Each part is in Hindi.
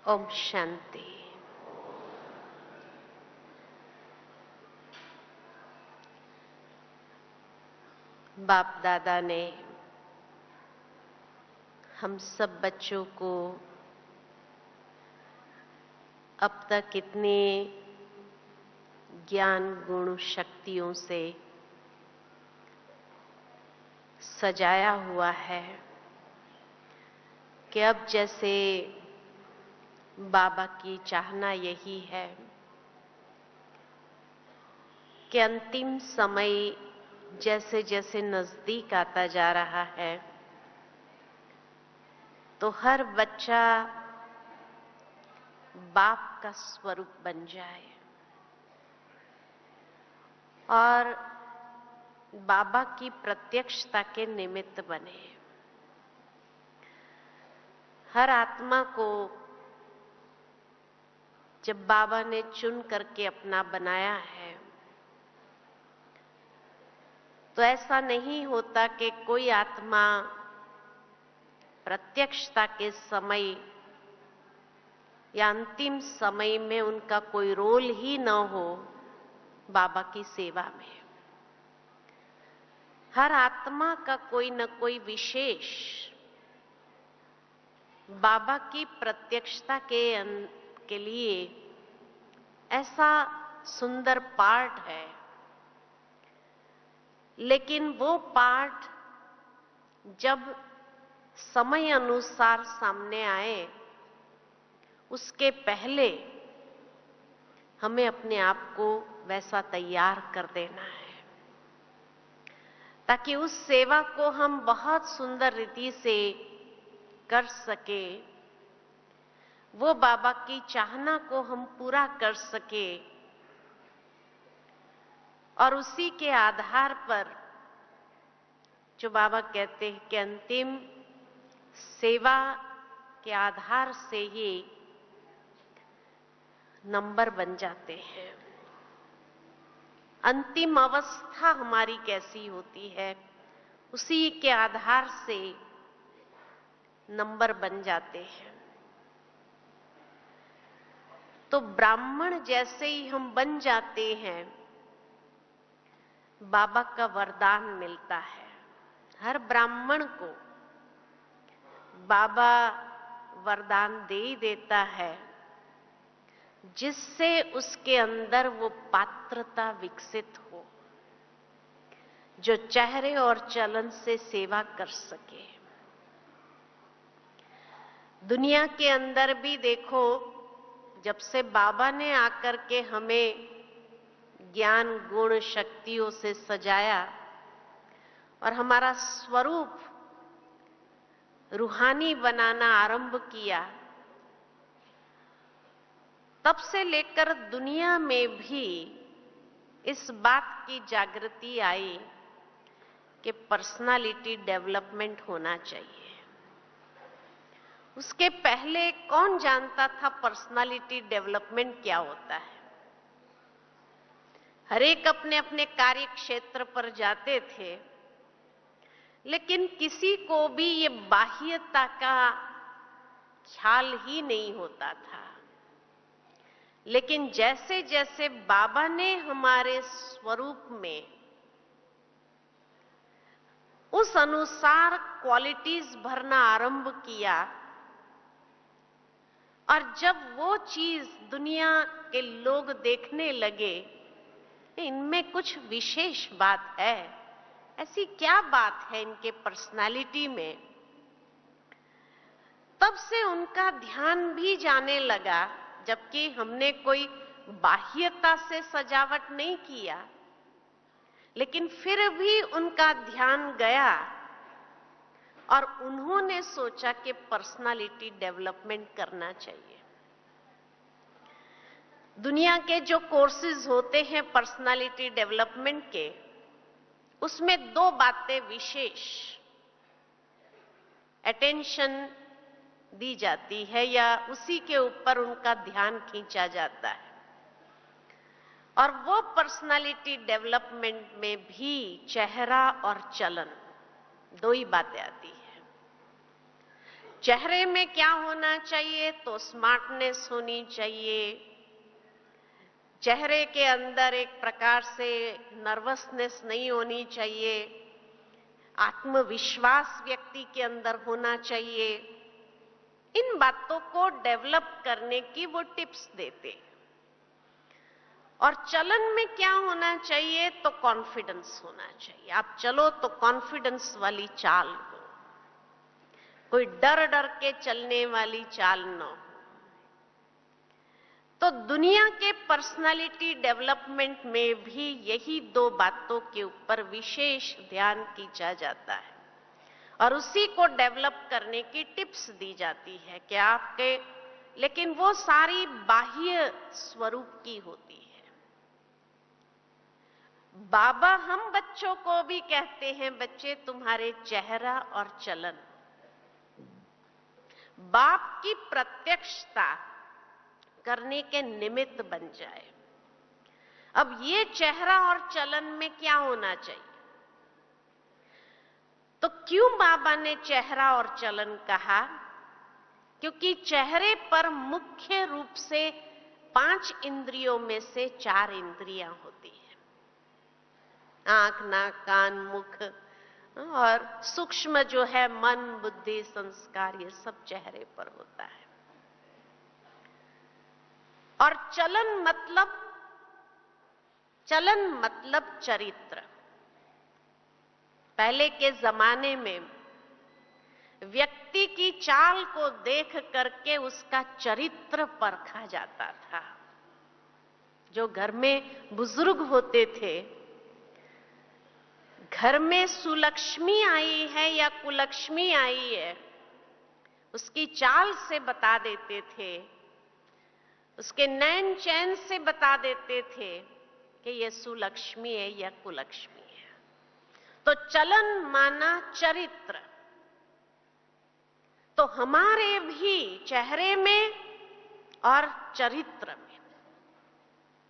ओम शांति। बाप दादा ने हम सब बच्चों को अब तक इतने ज्ञान गुण शक्तियों से सजाया हुआ है कि अब जैसे बाबा की चाहना यही है कि अंतिम समय जैसे जैसे नजदीक आता जा रहा है तो हर बच्चा बाप का स्वरूप बन जाए और बाबा की प्रत्यक्षता के निमित्त बने। हर आत्मा को जब बाबा ने चुन करके अपना बनाया है तो ऐसा नहीं होता कि कोई आत्मा प्रत्यक्षता के समय या अंतिम समय में उनका कोई रोल ही न हो बाबा की सेवा में। हर आत्मा का कोई न कोई विशेष बाबा की प्रत्यक्षता के लिए ऐसा सुंदर पार्ट है, लेकिन वो पार्ट जब समय अनुसार सामने आए उसके पहले हमें अपने आप को वैसा तैयार कर देना है ताकि उस सेवा को हम बहुत सुंदर रीति से कर सके, वो बाबा की चाहना को हम पूरा कर सके और उसी के आधार पर जो बाबा कहते हैं कि अंतिम सेवा के आधार से ही नंबर बन जाते हैं। अंतिम अवस्था हमारी कैसी होती है उसी के आधार से नंबर बन जाते हैं। तो ब्राह्मण जैसे ही हम बन जाते हैं बाबा का वरदान मिलता है। हर ब्राह्मण को बाबा वरदान दे ही देता है जिससे उसके अंदर वो पात्रता विकसित हो जो चेहरे और चलन से सेवा कर सके। दुनिया के अंदर भी देखो, जब से बाबा ने आकर के हमें ज्ञान गुण शक्तियों से सजाया और हमारा स्वरूप रूहानी बनाना आरंभ किया, तब से लेकर दुनिया में भी इस बात की जागृति आई कि पर्सनालिटी डेवलपमेंट होना चाहिए। उसके पहले कौन जानता था पर्सनालिटी डेवलपमेंट क्या होता है? हर एक अपने अपने कार्य क्षेत्र पर जाते थे, लेकिन किसी को भी ये बाह्यता का ख्याल ही नहीं होता था। लेकिन जैसे जैसे बाबा ने हमारे स्वरूप में उस अनुसार क्वालिटीज भरना आरंभ किया और जब वो चीज दुनिया के लोग देखने लगे इनमें कुछ विशेष बात है, ऐसी क्या बात है इनके पर्सनालिटी में, तब से उनका ध्यान भी जाने लगा। जबकि हमने कोई बाह्यता से सजावट नहीं किया, लेकिन फिर भी उनका ध्यान गया और उन्होंने सोचा कि पर्सनालिटी डेवलपमेंट करना चाहिए। दुनिया के जो कोर्सेज होते हैं पर्सनालिटी डेवलपमेंट के, उसमें दो बातें विशेष अटेंशन दी जाती है या उसी के ऊपर उनका ध्यान खींचा जाता है, और वो पर्सनालिटी डेवलपमेंट में भी चेहरा और चलन दो ही बातें आती है। चेहरे में क्या होना चाहिए? तो स्मार्टनेस होनी चाहिए। चेहरे के अंदर एक प्रकार से नर्वसनेस नहीं होनी चाहिए। आत्मविश्वास व्यक्ति के अंदर होना चाहिए। इन बातों को डेवलप करने की वो टिप्स देते। और चलन में क्या होना चाहिए? तो कॉन्फिडेंस होना चाहिए। आप चलो तो कॉन्फिडेंस वाली चाल हो, कोई डर डर के चलने वाली चाल न हो। तो दुनिया के पर्सनालिटी डेवलपमेंट में भी यही दो बातों के ऊपर विशेष ध्यान किया जाता है और उसी को डेवलप करने की टिप्स दी जाती है कि आपके, लेकिन वो सारी बाह्य स्वरूप की होती है। बाबा हम बच्चों को भी कहते हैं, बच्चे तुम्हारे चेहरा और चलन बाप की प्रत्यक्षता करने के निमित्त बन जाए। अब ये चेहरा और चलन में क्या होना चाहिए? तो क्यों बाबा ने चेहरा और चलन कहा? क्योंकि चेहरे पर मुख्य रूप से 5 इंद्रियों में से 4 इंद्रियां होती हैं। आंख, नाक, कान, मुख और सूक्ष्म जो है मन, बुद्धि, संस्कार, ये सब चेहरे पर होता है। और चलन मतलब चरित्र। पहले के जमाने में व्यक्ति की चाल को देख करके उसका चरित्र परखा जाता था। जो घर में बुजुर्ग होते थे, घर में सुलक्ष्मी आई है या कुलक्ष्मी आई है, उसकी चाल से बता देते थे, उसके नैन चैन से बता देते थे कि ये सुलक्ष्मी है या कुलक्ष्मी है। तो चलन माना चरित्र। तो हमारे भी चेहरे में और चरित्र में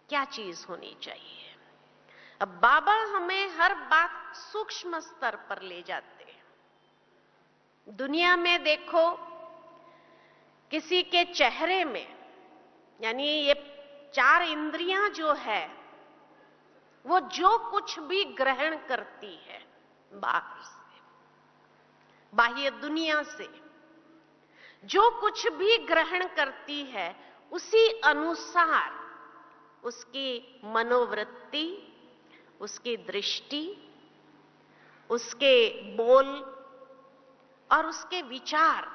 क्या चीज होनी चाहिए? अब बाबा हमें हर बात सूक्ष्म स्तर पर ले जाते हैं। दुनिया में देखो, किसी के चेहरे में, यानी ये 4 इंद्रियां जो है, वो जो कुछ भी ग्रहण करती है बाहर से, बाह्य दुनिया से जो कुछ भी ग्रहण करती है, उसी अनुसार उसकी मनोवृत्ति, उसकी दृष्टि, उसके बोल और उसके विचार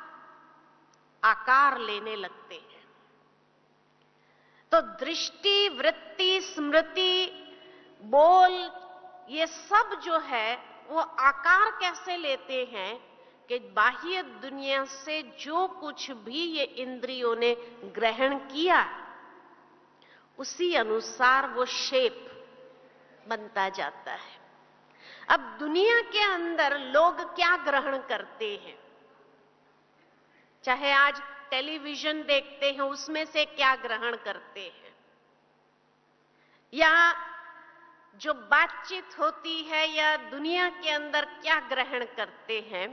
आकार लेने लगते हैं। तो दृष्टि, वृत्ति, स्मृति, बोल, ये सब जो है वो आकार कैसे लेते हैं कि बाह्य दुनिया से जो कुछ भी ये इंद्रियों ने ग्रहण किया, उसी अनुसार वो शेप बनता जाता है। अब दुनिया के अंदर लोग क्या ग्रहण करते हैं? चाहे आज टेलीविजन देखते हैं, उसमें से क्या ग्रहण करते हैं, या जो बातचीत होती है या दुनिया के अंदर क्या ग्रहण करते हैं,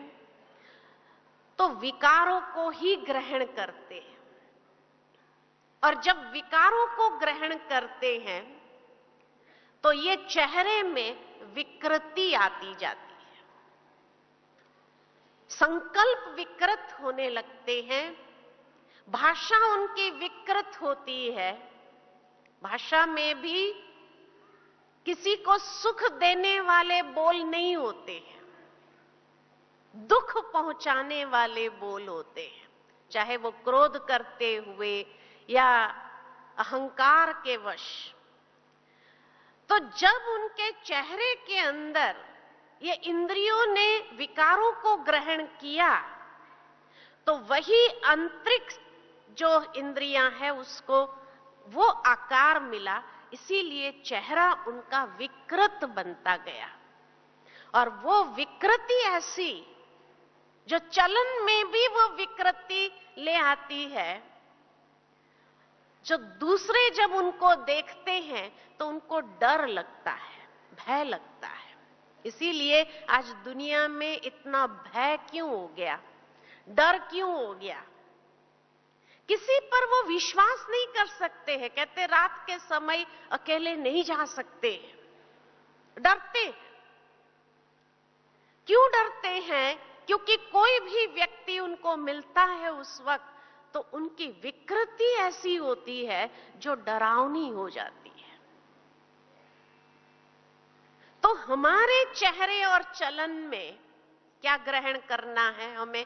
तो विकारों को ही ग्रहण करते हैं। और जब विकारों को ग्रहण करते हैं तो ये चेहरे में विकृति आती जाती है, संकल्प विकृत होने लगते हैं, भाषा उनकी विकृत होती है। भाषा में भी किसी को सुख देने वाले बोल नहीं होते हैं, दुख पहुंचाने वाले बोल होते हैं, चाहे वो क्रोध करते हुए या अहंकार के वश। तो जब उनके चेहरे के अंदर ये इंद्रियों ने विकारों को ग्रहण किया, तो वही आंतरिक जो इंद्रियां हैं उसको वो आकार मिला, इसीलिए चेहरा उनका विकृत बनता गया। और वो विकृति ऐसी जो चलन में भी वो विकृति ले आती है, जो दूसरे जब उनको देखते हैं तो उनको डर लगता है, भय लगता है। इसीलिए आज दुनिया में इतना भय क्यों हो गया? डर क्यों हो गया? किसी पर वो विश्वास नहीं कर सकते हैं। कहते रात के समय अकेले नहीं जा सकते, डरते। क्यों डरते हैं? क्योंकि कोई भी व्यक्ति उनको मिलता है उस वक्त तो उनकी विकृति ऐसी होती है जो डरावनी हो जाती है। तो हमारे चेहरे और चलन में क्या ग्रहण करना है हमें?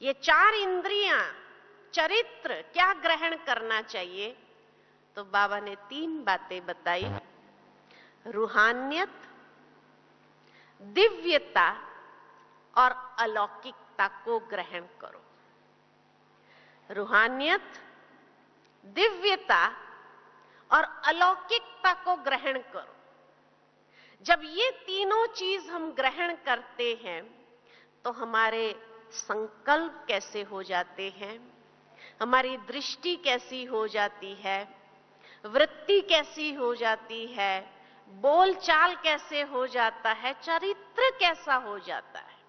ये 4 इंद्रियां, चरित्र क्या ग्रहण करना चाहिए? तो बाबा ने 3 बातें बताई। रूहानियत, दिव्यता और अलौकिकता को ग्रहण करो। रूहानियत, दिव्यता और अलौकिकता को ग्रहण करो। जब ये तीनों चीज हम ग्रहण करते हैं तो हमारे संकल्प कैसे हो जाते हैं, हमारी दृष्टि कैसी हो जाती है, वृत्ति कैसी हो जाती है, बोलचाल कैसे हो जाता है, चरित्र कैसा हो जाता है।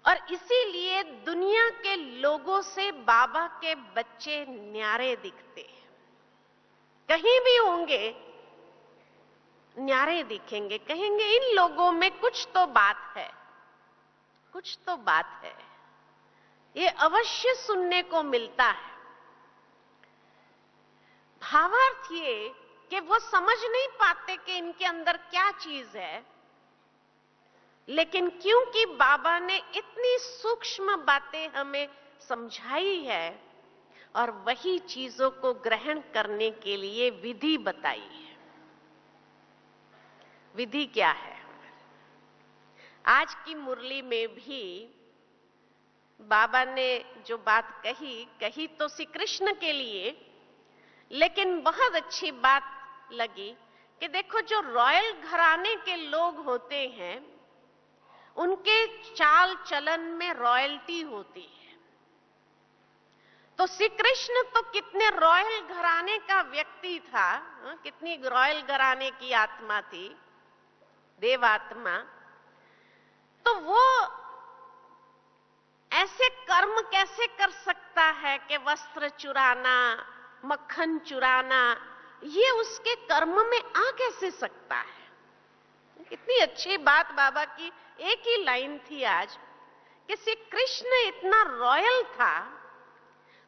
और इसीलिए दुनिया के लोगों से बाबा के बच्चे न्यारे दिखते हैं। कहीं भी होंगे न्यारे दिखेंगे, कहेंगे इन लोगों में कुछ तो बात है, कुछ तो बात है। ये अवश्य सुनने को मिलता है। भावार्थ ये कि वो समझ नहीं पाते कि इनके अंदर क्या चीज है, लेकिन क्योंकि बाबा ने इतनी सूक्ष्म बातें हमें समझाई है और वही चीजों को ग्रहण करने के लिए विधि बताई है। विधि क्या है? आज की मुरली में भी बाबा ने जो बात कही तो श्री कृष्ण के लिए, लेकिन बहुत अच्छी बात लगी कि देखो जो रॉयल घराने के लोग होते हैं उनके चाल चलन में रॉयल्टी होती है। तो श्री कृष्ण तो कितने रॉयल घराने का व्यक्ति था, कितनी रॉयल घराने की आत्मा थी, देवात्मा। तो वो ऐसे कर्म कैसे कर सकता है कि वस्त्र चुराना, मक्खन चुराना, ये उसके कर्म में आ कैसे सकता है? कितनी अच्छी बात बाबा की एक ही लाइन थी आज कि श्री कृष्ण इतना रॉयल था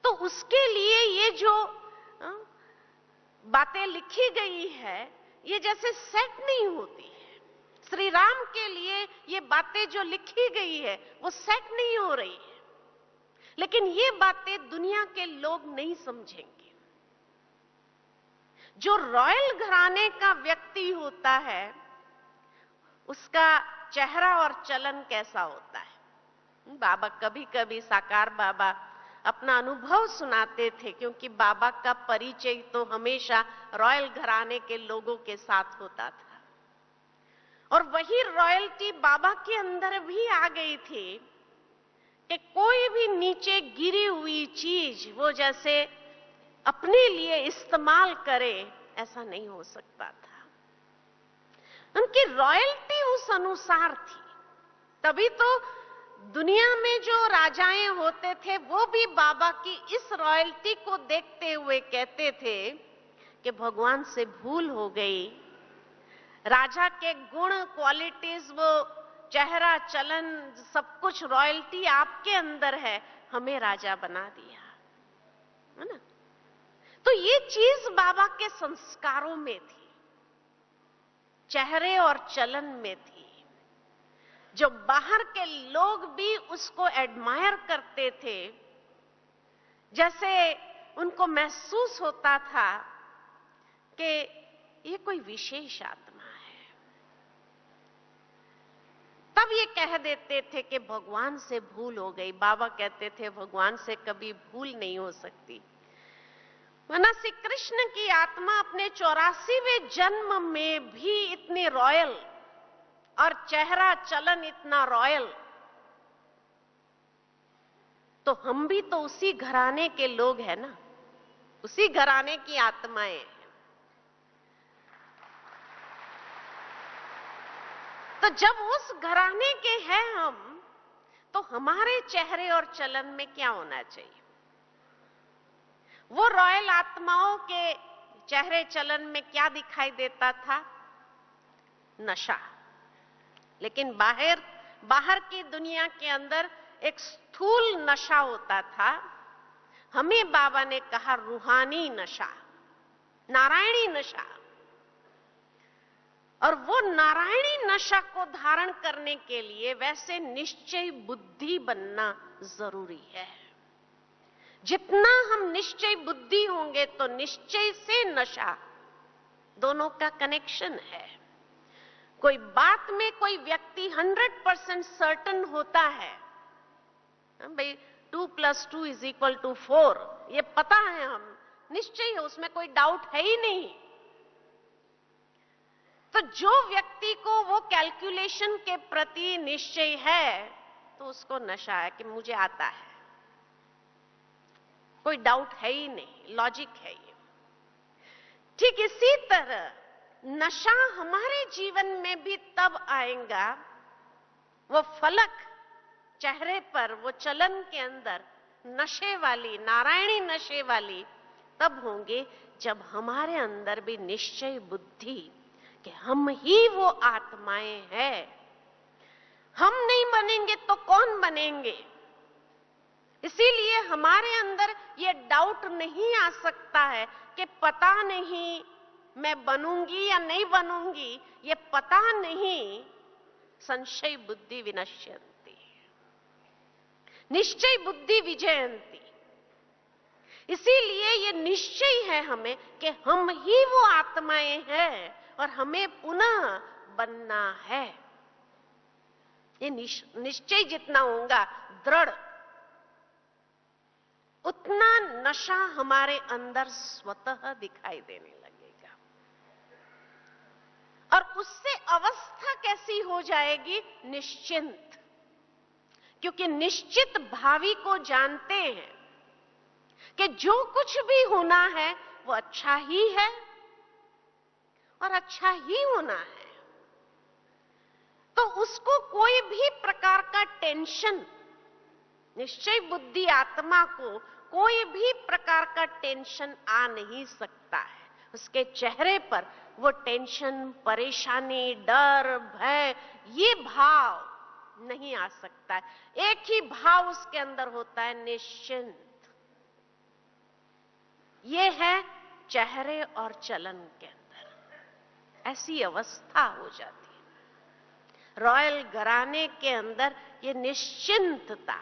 तो उसके लिए ये जो बातें लिखी गई है ये जैसे सेट नहीं होती है। श्री राम के लिए ये बातें जो लिखी गई है वो सेट नहीं हो रही है, लेकिन ये बातें दुनिया के लोग नहीं समझेंगे। जो रॉयल घराने का व्यक्ति होता है उसका चेहरा और चलन कैसा होता है? बाबा कभी कभी साकार बाबा अपना अनुभव सुनाते थे, क्योंकि बाबा का परिचय तो हमेशा रॉयल घराने के लोगों के साथ होता था और वही रॉयल्टी बाबा के अंदर भी आ गई थी कि कोई भी नीचे गिरी हुई चीज वो जैसे अपने लिए इस्तेमाल करे, ऐसा नहीं हो सकता था। उनकी रॉयल्टी उस अनुसार थी। तभी तो दुनिया में जो राजाएं होते थे वो भी बाबा की इस रॉयल्टी को देखते हुए कहते थे कि भगवान से भूल हो गई। राजा के गुण, क्वालिटीज, वो चेहरा, चलन, सब कुछ रॉयल्टी आपके अंदर है, हमें राजा बना दिया, है ना? तो ये चीज बाबा के संस्कारों में थी, चेहरे और चलन में थी, जो बाहर के लोग भी उसको एडमायर करते थे। जैसे उनको महसूस होता था कि ये कोई विशेष आत्मा है। तब ये कह देते थे कि भगवान से भूल हो गई। बाबा कहते थे भगवान से कभी भूल नहीं हो सकती, वरना श्री कृष्ण की आत्मा अपने 84वें जन्म में भी इतनी रॉयल और चेहरा चलन इतना रॉयल, तो हम भी तो उसी घराने के लोग हैं ना, उसी घराने की आत्माएं। तो जब उस घराने के हैं हम, तो हमारे चेहरे और चलन में क्या होना चाहिए? वो रॉयल आत्माओं के चेहरे चलन में क्या दिखाई देता था? नशा। लेकिन बाहर की दुनिया के अंदर एक स्थूल नशा होता था। हमें बाबा ने कहा रूहानी नशा, नारायणी नशा। और वो नारायणी नशा को धारण करने के लिए वैसे निश्चय बुद्धि बनना जरूरी है। जितना हम निश्चय बुद्धि होंगे तो निश्चय से नशा, दोनों का कनेक्शन है। कोई बात में कोई व्यक्ति 100% सर्टन होता है, भाई 2 + 2 = 4, ये पता है, हम निश्चय है, उसमें कोई डाउट है ही नहीं। तो जो व्यक्ति को वो कैलकुलेशन के प्रति निश्चय है तो उसको नशा है कि मुझे आता है, कोई डाउट है ही नहीं, लॉजिक है ये। ठीक इसी तरह नशा हमारे जीवन में भी तब आएगा, वो फलक चेहरे पर, वो चलन के अंदर नशे वाली, नारायणी नशे वाली तब होंगे जब हमारे अंदर भी निश्चय बुद्धि कि हम ही वो आत्माएं हैं। हम नहीं बनेंगे तो कौन बनेंगे? इसीलिए हमारे अंदर ये डाउट नहीं आ सकता है कि पता नहीं मैं बनूंगी या नहीं बनूंगी, ये पता नहीं। संशय बुद्धि विनश्यन्ति, निश्चय बुद्धि विजयन्ति। इसीलिए ये निश्चय है हमें कि हम ही वो आत्माएं हैं और हमें पुनः बनना है। ये निश्चय जितना होगा दृढ़, उतना नशा हमारे अंदर स्वतः दिखाई देने लगेगा। और उससे अवस्था कैसी हो जाएगी? निश्चिंत। क्योंकि निश्चित भावी को जानते हैं कि जो कुछ भी होना है वो अच्छा ही है और अच्छा ही होना है। तो उसको कोई भी प्रकार का टेंशन, निश्चय बुद्धि आत्मा को कोई भी प्रकार का टेंशन आ नहीं सकता है। उसके चेहरे पर वो टेंशन, परेशानी, डर, भय, ये भाव नहीं आ सकता है। एक ही भाव उसके अंदर होता है, निश्चिंत। ये है चेहरे और चलन के अंदर ऐसी अवस्था हो जाती है। रॉयल घराने के अंदर ये निश्चिंतता।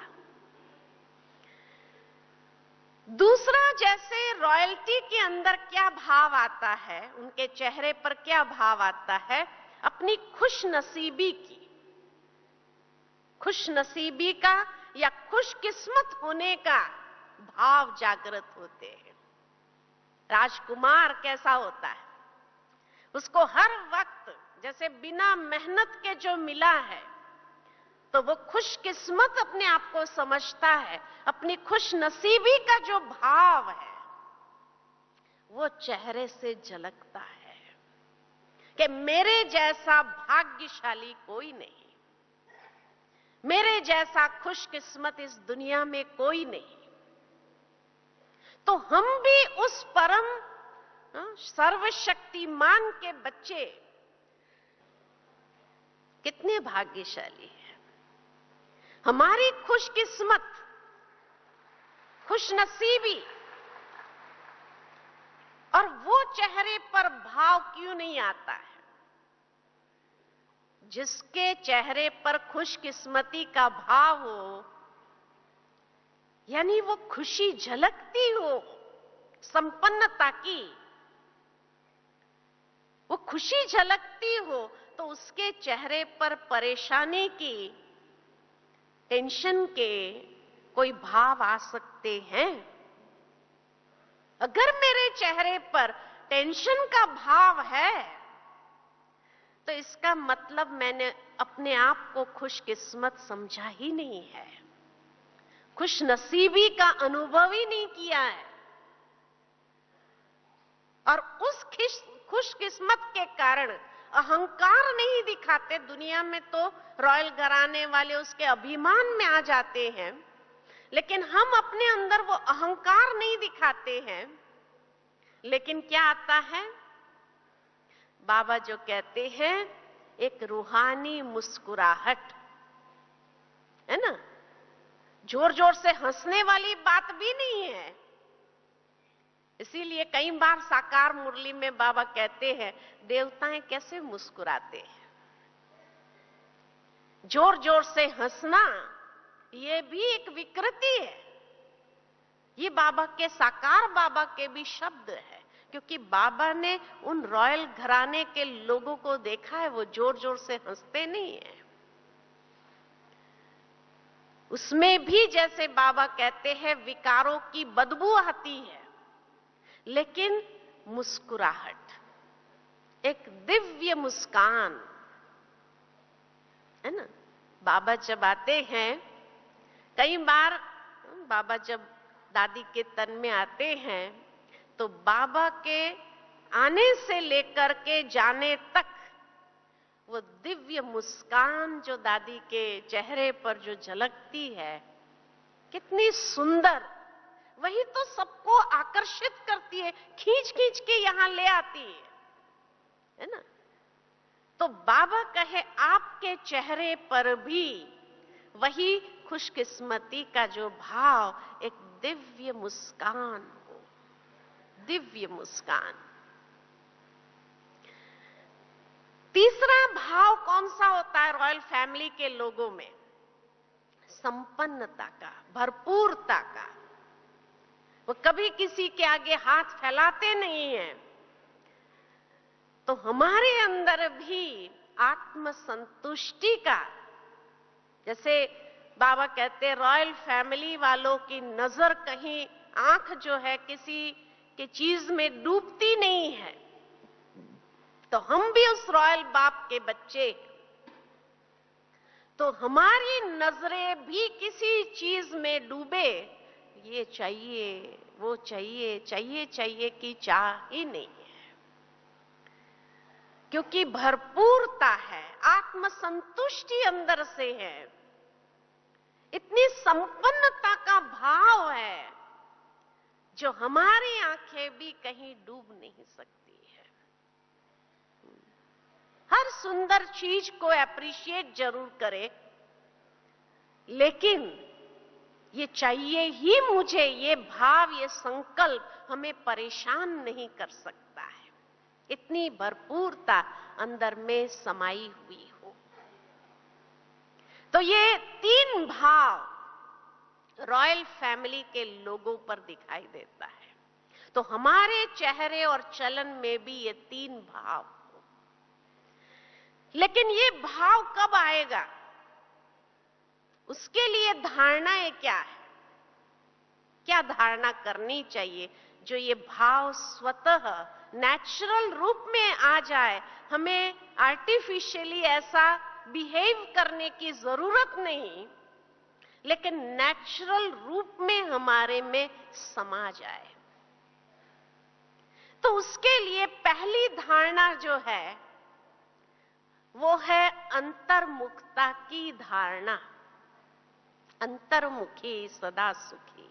दूसरा, जैसे रॉयल्टी के अंदर क्या भाव आता है, उनके चेहरे पर क्या भाव आता है? अपनी खुशनसीबी की, खुशनसीबी का या खुशकिस्मत होने का भाव जागृत होते हैं। राजकुमार कैसा होता है? उसको हर वक्त जैसे बिना मेहनत के जो मिला है तो वो खुशकिस्मत अपने आप को समझता है। अपनी खुशनसीबी का जो भाव है वो चेहरे से झलकता है कि मेरे जैसा भाग्यशाली कोई नहीं, मेरे जैसा खुशकिस्मत इस दुनिया में कोई नहीं। तो हम भी उस परम सर्वशक्तिमान के बच्चे कितने भाग्यशाली हैं। हमारी खुशकिस्मत, खुशनसीबी, और वो चेहरे पर भाव क्यों नहीं आता है? जिसके चेहरे पर खुशकिस्मती का भाव हो, यानी वो खुशी झलकती हो संपन्नता की, वो खुशी झलकती हो, तो उसके चेहरे पर परेशानी की, टेंशन के कोई भाव आ सकते हैं? अगर मेरे चेहरे पर टेंशन का भाव है तो इसका मतलब मैंने अपने आप को खुशकिस्मत समझा ही नहीं है, खुशनसीबी का अनुभव ही नहीं किया है। और उस खुशकिस्मत के कारण अहंकार नहीं दिखाते। दुनिया में तो रॉयल घराने वाले उसके अभिमान में आ जाते हैं, लेकिन हम अपने अंदर वो अहंकार नहीं दिखाते हैं। लेकिन क्या आता है? बाबा जो कहते हैं, एक रूहानी मुस्कुराहट, है ना? जोर जोर से हंसने वाली बात भी नहीं है। इसीलिए कई बार साकार मुरली में बाबा कहते हैं, देवताएं कैसे मुस्कुराते हैं। जोर जोर से हंसना ये भी एक विकृति है। ये बाबा के, साकार बाबा के भी शब्द है, क्योंकि बाबा ने उन रॉयल घराने के लोगों को देखा है, वो जोर जोर से हंसते नहीं है। उसमें भी जैसे बाबा कहते हैं, विकारों की बदबू आती है, लेकिन मुस्कुराहट, एक दिव्य मुस्कान, है ना? बाबा जब आते हैं, कई बार बाबा जब दादी के तन में आते हैं, तो बाबा के आने से लेकर के जाने तक वो दिव्य मुस्कान जो दादी के चेहरे पर जो झलकती है, कितनी सुंदर, वही तो सबको आकर्षित करती है, खींच खींच के यहां ले आती है ना? तो बाबा कहे, आपके चेहरे पर भी वही खुशकिस्मती का जो भाव, एक दिव्य मुस्कान हो, दिव्य मुस्कान। तीसरा भाव कौन सा होता है रॉयल फैमिली के लोगों में? संपन्नता का, भरपूरता का। वो कभी किसी के आगे हाथ फैलाते नहीं हैं। तो हमारे अंदर भी आत्मसंतुष्टि का, जैसे बाबा कहते, रॉयल फैमिली वालों की नजर कहीं, आंख जो है किसी की चीज में डूबती नहीं है। तो हम भी उस रॉयल बाप के बच्चे, तो हमारी नजरें भी किसी चीज में डूबे, ये चाहिए, वो चाहिए, चाहिए चाहिए की चाह ही नहीं है, क्योंकि भरपूरता है, आत्मसंतुष्टि अंदर से है, इतनी संपन्नता का भाव है, जो हमारी आंखें भी कहीं डूब नहीं सकती है। हर सुंदर चीज को एप्रिशिएट जरूर करें, लेकिन ये चाहिए ही मुझे, ये भाव, ये संकल्प हमें परेशान नहीं कर सकता है। इतनी भरपूरता अंदर में समाई हुई हो। तो ये तीन भाव रॉयल फैमिली के लोगों पर दिखाई देता है। तो हमारे चेहरे और चलन में भी ये तीन भाव हो। लेकिन ये भाव कब आएगा? उसके लिए धारणाएं क्या है? क्या धारणा करनी चाहिए जो ये भाव स्वतः नेचुरल रूप में आ जाए? हमें आर्टिफिशियली ऐसा बिहेव करने की जरूरत नहीं, लेकिन नेचुरल रूप में हमारे में समा जाए। तो उसके लिए पहली धारणा जो है, वो है अंतर्मुखता की धारणा। अंतर्मुखी सदा सुखी।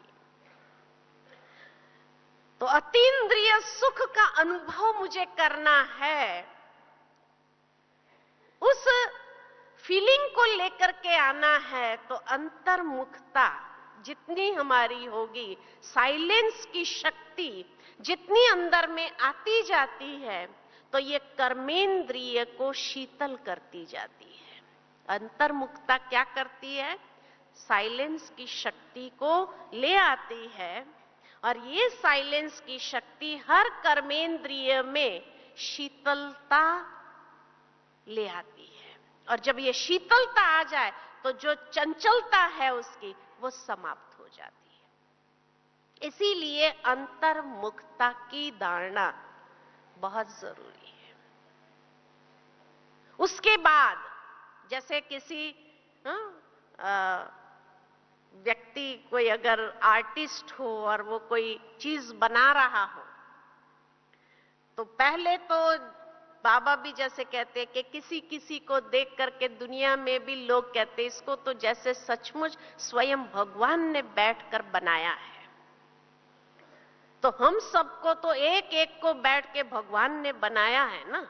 तो अतीन्द्रिय सुख का अनुभव मुझे करना है, उस फीलिंग को लेकर के आना है। तो अंतर्मुखता जितनी हमारी होगी, साइलेंस की शक्ति जितनी अंदर में आती जाती है, तो ये कर्मेंद्रिय को शीतल करती जाती है। अंतर्मुखता क्या करती है? साइलेंस की शक्ति को ले आती है, और ये साइलेंस की शक्ति हर कर्मेंद्रिय में शीतलता ले आती है। और जब ये शीतलता आ जाए, तो जो चंचलता है उसकी, वो समाप्त हो जाती है। इसीलिए अंतर्मुखता की धारणा बहुत जरूरी है। उसके बाद जैसे किसी व्यक्ति, कोई अगर आर्टिस्ट हो और वो कोई चीज बना रहा हो, तो पहले तो बाबा भी जैसे कहते हैं कि किसी किसी को देख करके दुनिया में भी लोग कहते हैं इसको तो जैसे सचमुच स्वयं भगवान ने बैठकर बनाया है। तो हम सबको तो एक एक को बैठ के भगवान ने बनाया है ना।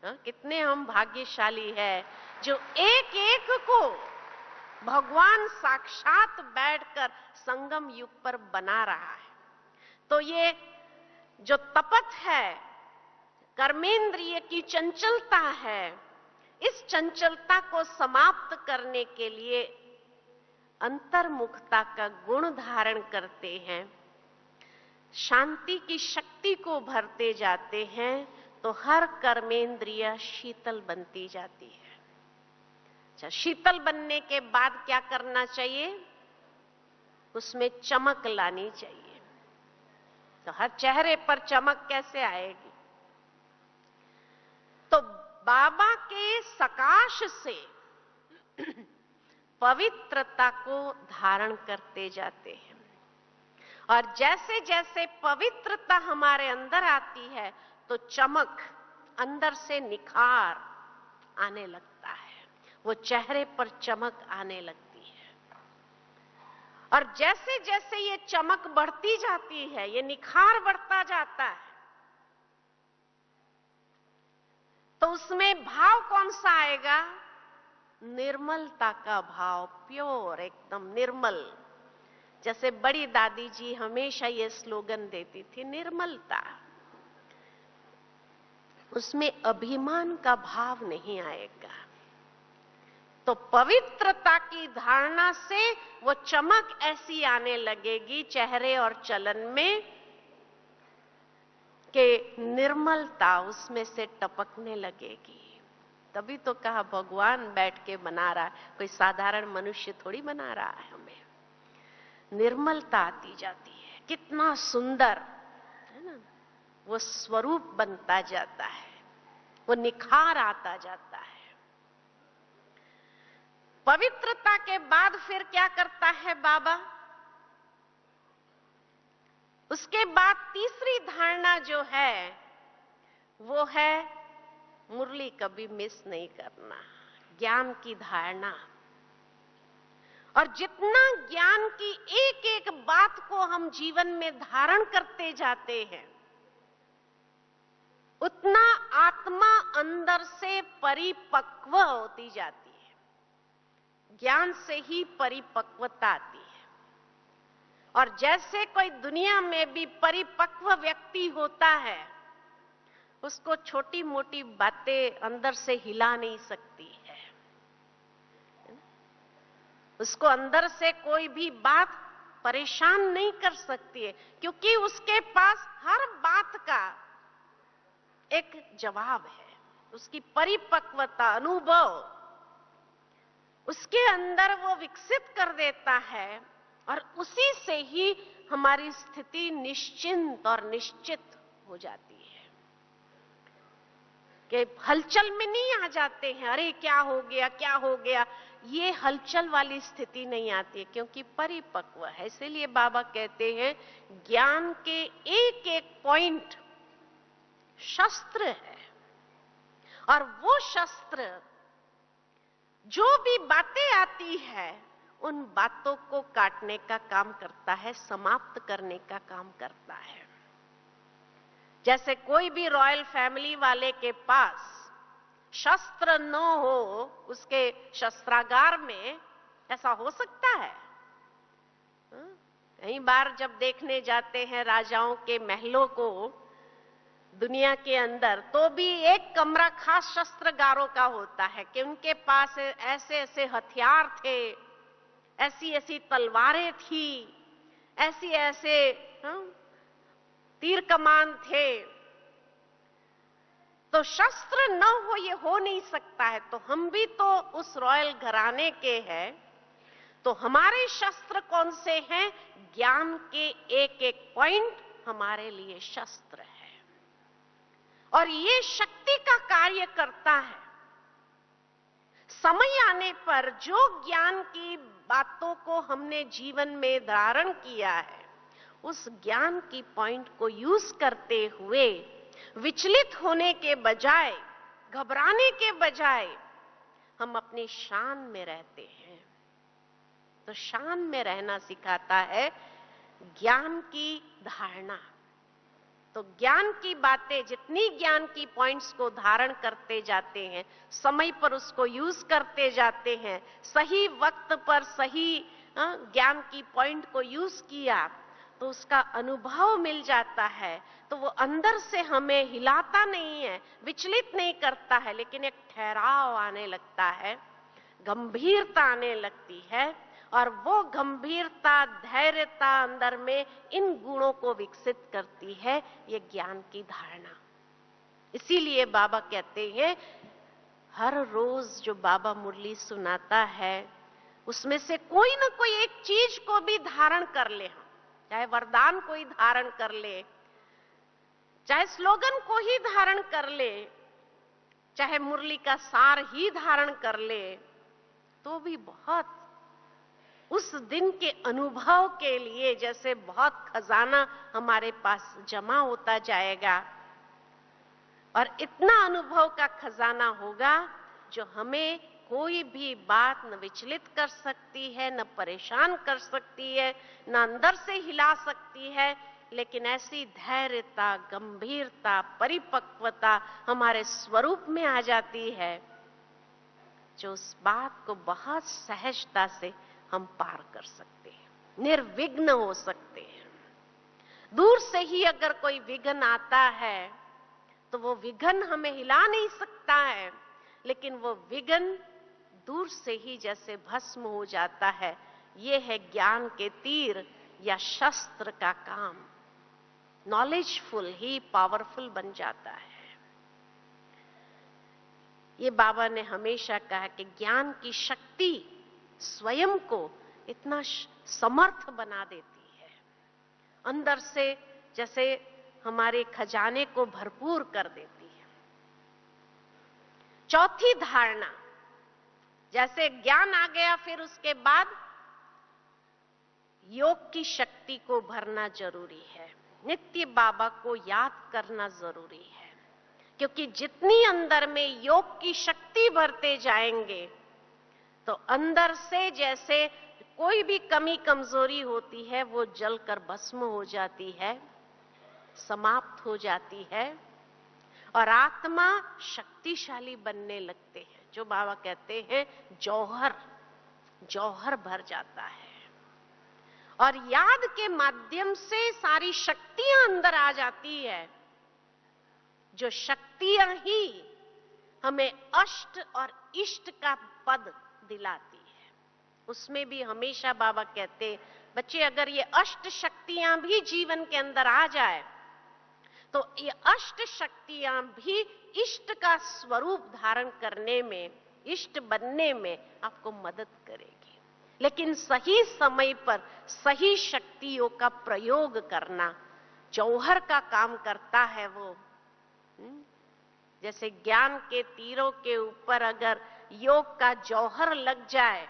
कितने हम भाग्यशाली है जो एक एक को भगवान साक्षात बैठकर संगम युग पर बना रहा है। तो ये जो तपत है, कर्मेंद्रिय की चंचलता है, इस चंचलता को समाप्त करने के लिए अंतर्मुखता का गुण धारण करते हैं, शांति की शक्ति को भरते जाते हैं, तो हर कर्मेंद्रिय शीतल बनती जाती है। अच्छा, शीतल बनने के बाद क्या करना चाहिए? उसमें चमक लानी चाहिए। तो हर चेहरे पर चमक कैसे आएगी? तो बाबा के सकाश से पवित्रता को धारण करते जाते हैं, और जैसे जैसे पवित्रता हमारे अंदर आती है तो चमक, अंदर से निखार आने लगता है, वो चेहरे पर चमक आने लगती है। और जैसे जैसे ये चमक बढ़ती जाती है, ये निखार बढ़ता जाता है, तो उसमें भाव कौन सा आएगा? निर्मलता का भाव, प्योर, एकदम निर्मल। जैसे बड़ी दादी जी हमेशा ये स्लोगन देती थी, निर्मलता। उसमें अभिमान का भाव नहीं आएगा। तो पवित्रता की धारणा से वो चमक ऐसी आने लगेगी चेहरे और चलन में कि निर्मलता उसमें से टपकने लगेगी। तभी तो कहा भगवान बैठ के बना रहा है, कोई साधारण मनुष्य थोड़ी बना रहा है हमें। निर्मलता आती जाती है, कितना सुंदर है ना, वो स्वरूप बनता जाता है, वो निखार आता जाता है। पवित्रता के बाद फिर क्या करता है बाबा? उसके बाद तीसरी धारणा जो है वो है मुरली कभी मिस नहीं करना, ज्ञान की धारणा। और जितना ज्ञान की एक एक बात को हम जीवन में धारण करते जाते हैं, उतना आत्मा अंदर से परिपक्व होती जाती है। ज्ञान से ही परिपक्वता आती है। और जैसे कोई दुनिया में भी परिपक्व व्यक्ति होता है, उसको छोटी मोटी बातें अंदर से हिला नहीं सकती है। उसको अंदर से कोई भी बात परेशान नहीं कर सकती है, क्योंकि उसके पास हर बात का एक जवाब है। उसकी परिपक्वता, अनुभव उसके अंदर वो विकसित कर देता है, और उसी से ही हमारी स्थिति निश्चिंत और निश्चित हो जाती है। कि हलचल में नहीं आ जाते हैं, अरे क्या हो गया क्या हो गया, ये हलचल वाली स्थिति नहीं आती है, क्योंकि परिपक्व है। इसीलिए बाबा कहते हैं ज्ञान के एक एक पॉइंट शस्त्र है, और वो शस्त्र जो भी बातें आती है उन बातों को काटने का काम करता है, समाप्त करने का काम करता है। जैसे कोई भी रॉयल फैमिली वाले के पास शस्त्र न हो उसके शस्त्रागार में, ऐसा हो सकता है? कई बार जब देखने जाते हैं राजाओं के महलों को दुनिया के अंदर, तो भी एक कमरा खास शस्त्रागारों का होता है कि उनके पास ऐसे ऐसे हथियार थे, ऐसी ऐसी तलवारें थी, ऐसी ऐसे तीर कमान थे। तो शस्त्र न हो ये हो नहीं सकता है। तो हम भी तो उस रॉयल घराने के हैं, तो हमारे शस्त्र कौन से हैं? ज्ञान के एक एक पॉइंट हमारे लिए शस्त्र है, और ये शक्ति का कार्य करता है। समय आने पर जो ज्ञान की बातों को हमने जीवन में धारण किया है, उस ज्ञान की पॉइंट को यूज करते हुए विचलित होने के बजाय, घबराने के बजाय हम अपनी शान में रहते हैं। तो शान में रहना सिखाता है ज्ञान की धारणा। तो ज्ञान की बातें, जितनी ज्ञान की पॉइंट्स को धारण करते जाते हैं, समय पर उसको यूज करते जाते हैं, सही वक्त पर सही ज्ञान की पॉइंट को यूज किया तो उसका अनुभव मिल जाता है। तो वो अंदर से हमें हिलाता नहीं है, विचलित नहीं करता है, लेकिन एक ठहराव आने लगता है, गंभीरता आने लगती है। और वो गंभीरता, धैर्यता अंदर में इन गुणों को विकसित करती है, ये ज्ञान की धारणा। इसीलिए बाबा कहते हैं हर रोज जो बाबा मुरली सुनाता है उसमें से कोई ना कोई एक चीज को भी धारण कर ले, हम चाहे वरदान कोई धारण कर ले, चाहे स्लोगन को ही धारण कर ले, चाहे मुरली का सार ही धारण कर ले, तो भी बहुत उस दिन के अनुभव के लिए जैसे बहुत खजाना हमारे पास जमा होता जाएगा। और इतना अनुभव का खजाना होगा जो हमें कोई भी बात न विचलित कर सकती है, न परेशान कर सकती है, न अंदर से हिला सकती है, लेकिन ऐसी धैर्यता, गंभीरता, परिपक्वता हमारे स्वरूप में आ जाती है जो उस बात को बहुत सहजता से हम पार कर सकते हैं, निर्विघ्न हो सकते हैं। दूर से ही अगर कोई विघ्न आता है तो वो विघ्न हमें हिला नहीं सकता है, लेकिन वो विघ्न दूर से ही जैसे भस्म हो जाता है। ये है ज्ञान के तीर या शस्त्र का काम। नॉलेजफुल ही पावरफुल बन जाता है। ये बाबा ने हमेशा कहा कि ज्ञान की शक्ति स्वयं को इतना समर्थ बना देती है, अंदर से जैसे हमारे खजाने को भरपूर कर देती है। चौथी धारणा, जैसे ज्ञान आ गया, फिर उसके बाद योग की शक्ति को भरना जरूरी है, नित्य बाबा को याद करना जरूरी है, क्योंकि जितनी अंदर में योग की शक्ति भरते जाएंगे तो अंदर से जैसे कोई भी कमी कमजोरी होती है वो जलकर भस्म हो जाती है, समाप्त हो जाती है और आत्मा शक्तिशाली बनने लगते हैं। जो बाबा कहते हैं जौहर, जौहर भर जाता है और याद के माध्यम से सारी शक्तियां अंदर आ जाती है, जो शक्तियां ही हमें अष्ट और इष्ट का पद दिलाती है। उसमें भी हमेशा बाबा कहते बच्चे अगर ये अष्ट शक्तियां भी जीवन के अंदर आ जाए तो ये अष्ट शक्तियां भी इष्ट का स्वरूप धारण करने में, इष्ट बनने में आपको मदद करेगी। लेकिन सही समय पर सही शक्तियों का प्रयोग करना जौहर का काम करता है। वो जैसे ज्ञान के तीरों के ऊपर अगर योग का जौहर लग जाए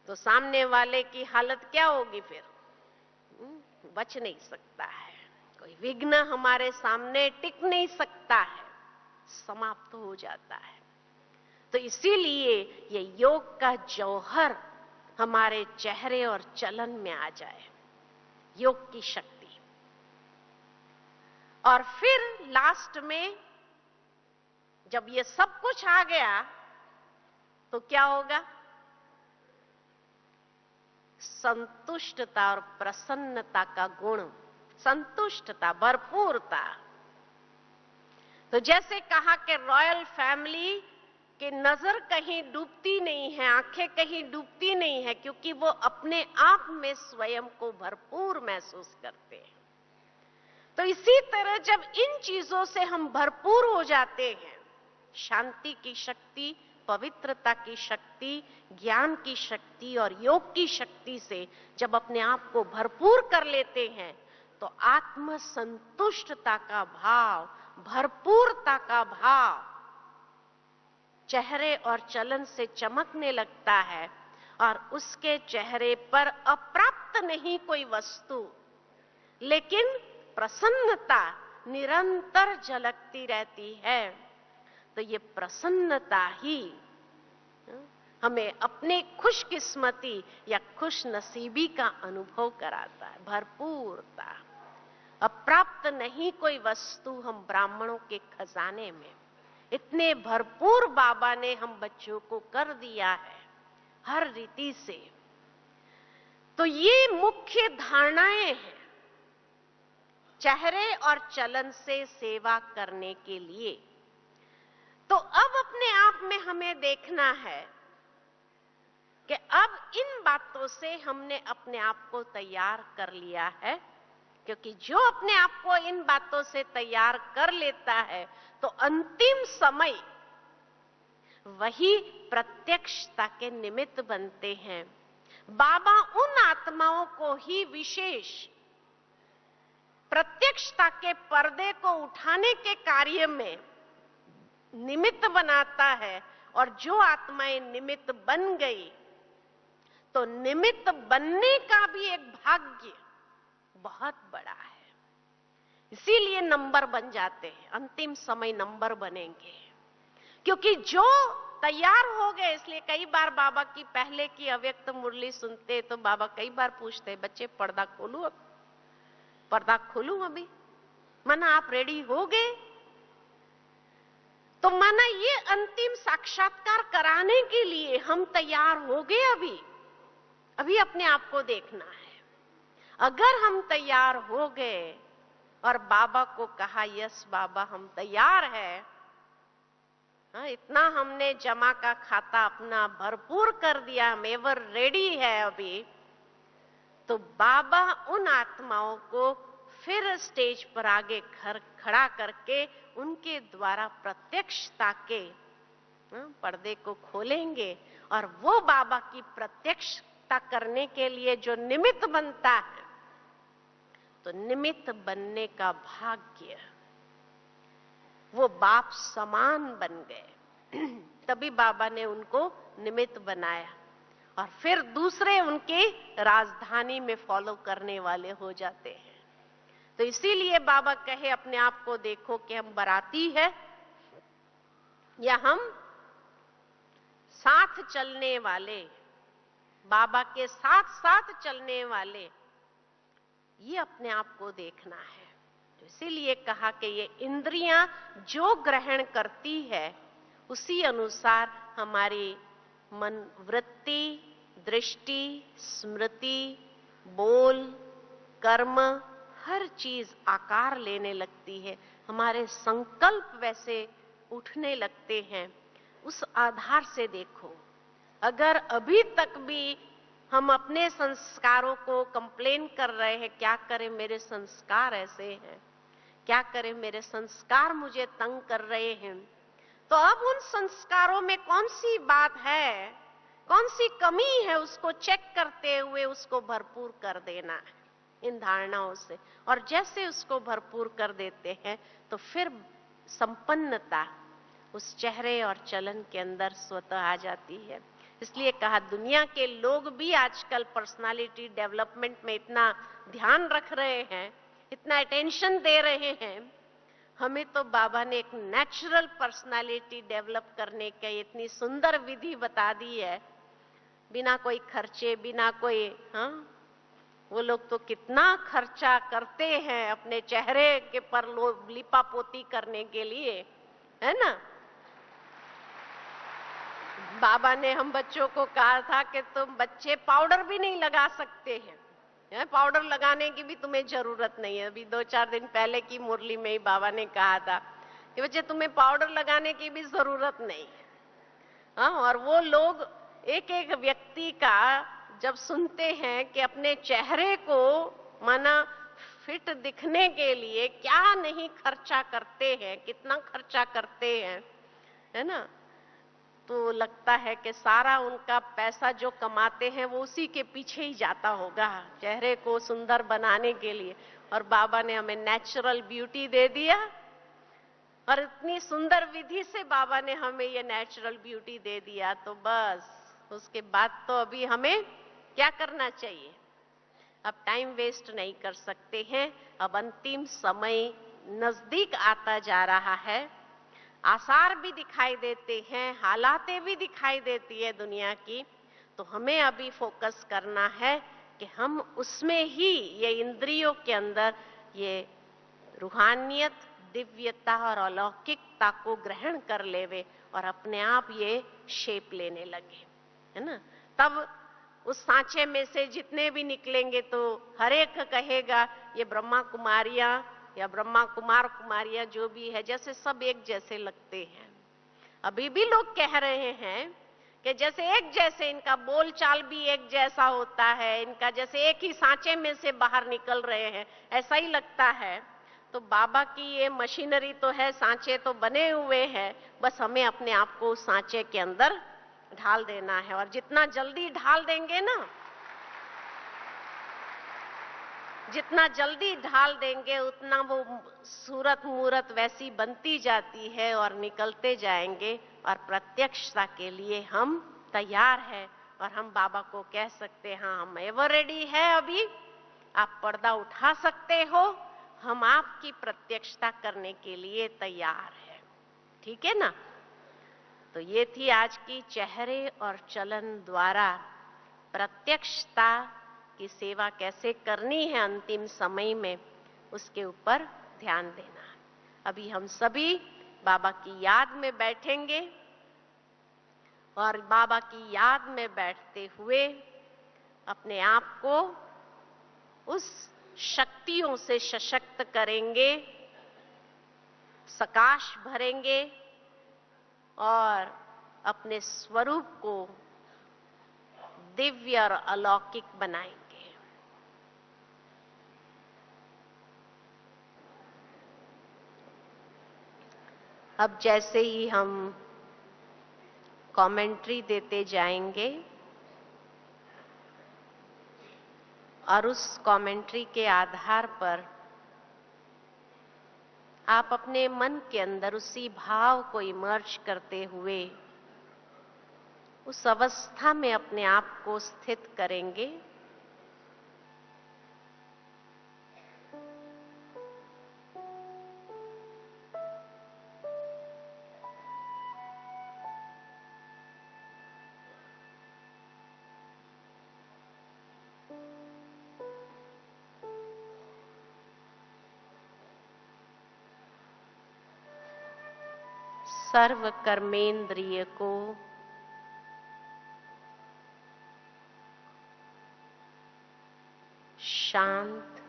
तो सामने वाले की हालत क्या होगी? फिर बच नहीं सकता है, कोई विघ्न हमारे सामने टिक नहीं सकता है, समाप्त हो जाता है। तो इसीलिए ये योग का जौहर हमारे चेहरे और चलन में आ जाए, योग की शक्ति। और फिर लास्ट में जब ये सब कुछ आ गया तो क्या होगा? संतुष्टता और प्रसन्नता का गुण, संतुष्टता, भरपूरता। तो जैसे कहा कि रॉयल फैमिली की नजर कहीं डूबती नहीं है, आंखें कहीं डूबती नहीं है, क्योंकि वो अपने आप में स्वयं को भरपूर महसूस करते हैं। तो इसी तरह जब इन चीजों से हम भरपूर हो जाते हैं, शांति की शक्ति, पवित्रता की शक्ति, ज्ञान की शक्ति और योग की शक्ति से जब अपने आप को भरपूर कर लेते हैं तो आत्म संतुष्टता का भाव, भरपूरता का भाव चेहरे और चलन से चमकने लगता है और उसके चेहरे पर अप्राप्त नहीं कोई वस्तु, लेकिन प्रसन्नता निरंतर झलकती रहती है। तो ये प्रसन्नता ही हमें अपने खुशकिस्मती या खुश नसीबी का अनुभव कराता है। भरपूरता, अप्राप्त नहीं कोई वस्तु हम ब्राह्मणों के खजाने में। इतने भरपूर बाबा ने हम बच्चों को कर दिया है हर रीति से। तो ये मुख्य धारणाएं हैं चेहरे और चलन से सेवा करने के लिए। तो अब अपने आप में हमें देखना है कि अब इन बातों से हमने अपने आप को तैयार कर लिया है, क्योंकि जो अपने आप को इन बातों से तैयार कर लेता है तो अंतिम समय वही प्रत्यक्षता के निमित्त बनते हैं। बाबा उन आत्माओं को ही विशेष प्रत्यक्षता के पर्दे को उठाने के कार्य में निमित्त बनाता है, और जो आत्माएं निमित्त बन गई तो निमित्त बनने का भी एक भाग्य बहुत बड़ा है। इसीलिए नंबर बन जाते हैं, अंतिम समय नंबर बनेंगे, क्योंकि जो तैयार हो गए। इसलिए कई बार बाबा की पहले की अव्यक्त मुरली सुनते तो बाबा कई बार पूछते, बच्चे पर्दा खोलूं? अब पर्दा खोलूं अभी? माना आप रेडी हो गए? तो माना ये अंतिम साक्षात्कार कराने के लिए हम तैयार हो गए। अभी अपने आप को देखना है। अगर हम तैयार हो गए और बाबा को कहा, यस बाबा हम तैयार है, इतना हमने जमा का खाता अपना भरपूर कर दिया, हम एवर रेडी है अभी, तो बाबा उन आत्माओं को फिर स्टेज पर आगे खड़ा करके उनके द्वारा प्रत्यक्षता के पर्दे को खोलेंगे। और वो बाबा की प्रत्यक्षता करने के लिए जो निमित्त बनता है, तो निमित्त बनने का भाग्य, वो बाप समान बन गए। तभी बाबा ने उनको निमित्त बनाया, और फिर दूसरे उनके राजधानी में फॉलो करने वाले हो जाते हैं। तो इसीलिए बाबा कहे, अपने आप को देखो कि हम बाराती है या हम साथ चलने वाले, बाबा के साथ साथ चलने वाले। ये अपने आप को देखना है। तो इसीलिए कहा कि ये इंद्रियां जो ग्रहण करती है उसी अनुसार हमारी मन, वृत्ति, दृष्टि, स्मृति, बोल, कर्म, हर चीज आकार लेने लगती है। हमारे संकल्प वैसे उठने लगते हैं। उस आधार से देखो, अगर अभी तक भी हम अपने संस्कारों को कंप्लेन कर रहे हैं, क्या करें मेरे संस्कार ऐसे हैं, क्या करें मेरे संस्कार मुझे तंग कर रहे हैं, तो अब उन संस्कारों में कौन सी बात है, कौन सी कमी है, उसको चेक करते हुए उसको भरपूर कर देना है इन धारणाओं से। और जैसे उसको भरपूर कर देते हैं तो फिर संपन्नता उस चेहरे और चलन के अंदर स्वतः आ जाती है। इसलिए कहा, दुनिया के लोग भी आजकल पर्सनालिटी डेवलपमेंट में इतना ध्यान रख रहे हैं, इतना अटेंशन दे रहे हैं। हमें तो बाबा ने एक नेचुरल पर्सनालिटी डेवलप करने की इतनी सुंदर विधि बता दी है, बिना कोई खर्चे, बिना कोई वो लोग तो कितना खर्चा करते हैं अपने चेहरे के पर लिपा पोती करने के लिए, है ना। बाबा ने हम बच्चों को कहा था कि तुम बच्चे पाउडर भी नहीं लगा सकते हैं, पाउडर लगाने की भी तुम्हें जरूरत नहीं है। अभी 2-4 दिन पहले की मुरली में ही बाबा ने कहा था कि बच्चे तुम्हें पाउडर लगाने की भी जरूरत नहीं है। और वो लोग एक एक व्यक्ति का जब सुनते हैं कि अपने चेहरे को माना फिट दिखने के लिए क्या नहीं खर्चा करते हैं, कितना खर्चा करते हैं, है ना, तो लगता है कि सारा उनका पैसा जो कमाते हैं वो उसी के पीछे ही जाता होगा चेहरे को सुंदर बनाने के लिए। और बाबा ने हमें नेचुरल ब्यूटी दे दिया, और इतनी सुंदर विधि से बाबा ने हमें ये नेचुरल ब्यूटी दे दिया, तो बस उसके बाद तो अभी हमें क्या करना चाहिए, अब टाइम वेस्ट नहीं कर सकते हैं। अब अंतिम समय नजदीक आता जा रहा है, आसार भी दिखाई देते हैं, हालातें भी दिखाई देती है दुनिया की, तो हमें अभी फोकस करना है कि हम उसमें ही ये इंद्रियों के अंदर ये रूहानियत, दिव्यता और अलौकिकता को ग्रहण कर लेवे और अपने आप ये शेप लेने लगे, है ना। तब उस सांचे में से जितने भी निकलेंगे तो हर एक कहेगा ये ब्रह्मा कुमारियां या ब्रह्मा कुमार कुमारियां जो भी है, जैसे सब एक जैसे लगते हैं। अभी भी लोग कह रहे हैं कि जैसे एक जैसे, इनका बोलचाल भी एक जैसा होता है, इनका जैसे एक ही सांचे में से बाहर निकल रहे हैं, ऐसा ही लगता है। तो बाबा की ये मशीनरी तो है, सांचे तो बने हुए हैं, बस हमें अपने आप को उस सांचे के अंदर ढाल देना है। और जितना जल्दी ढाल देंगे ना, जितना जल्दी ढाल देंगे उतना वो सूरत मूरत वैसी बनती जाती है और निकलते जाएंगे। और प्रत्यक्षता के लिए हम तैयार हैं और हम बाबा को कह सकते हैं, हाँ हम एवर रेडी है, अभी आप पर्दा उठा सकते हो, हम आपकी प्रत्यक्षता करने के लिए तैयार हैं। ठीक है ना। तो ये थी आज की चेहरे और चलन द्वारा प्रत्यक्षता की सेवा कैसे करनी है अंतिम समय में, उसके ऊपर ध्यान देना है। अभी हम सभी बाबा की याद में बैठेंगे और बाबा की याद में बैठते हुए अपने आप को उस शक्तियों से सशक्त करेंगे, सकाश भरेंगे और अपने स्वरूप को दिव्य और अलौकिक बनाएंगे। अब जैसे ही हम कमेंट्री देते जाएंगे और उस कमेंट्री के आधार पर आप अपने मन के अंदर उसी भाव को इमर्ज करते हुए उस अवस्था में अपने आप को स्थित करेंगे। सर्व कर्मेंद्रिय को शांत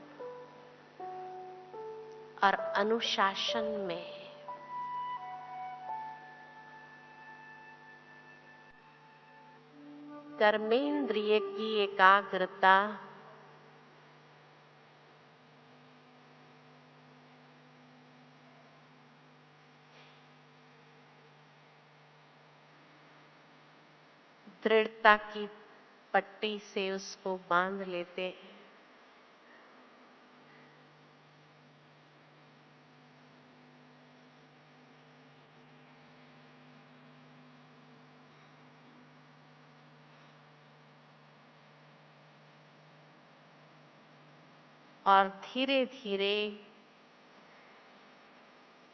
और अनुशासन में कर्मेंद्रिय की एकाग्रता दृढ़ता की पट्टी से उसको बांध लेते हैं। और धीरे धीरे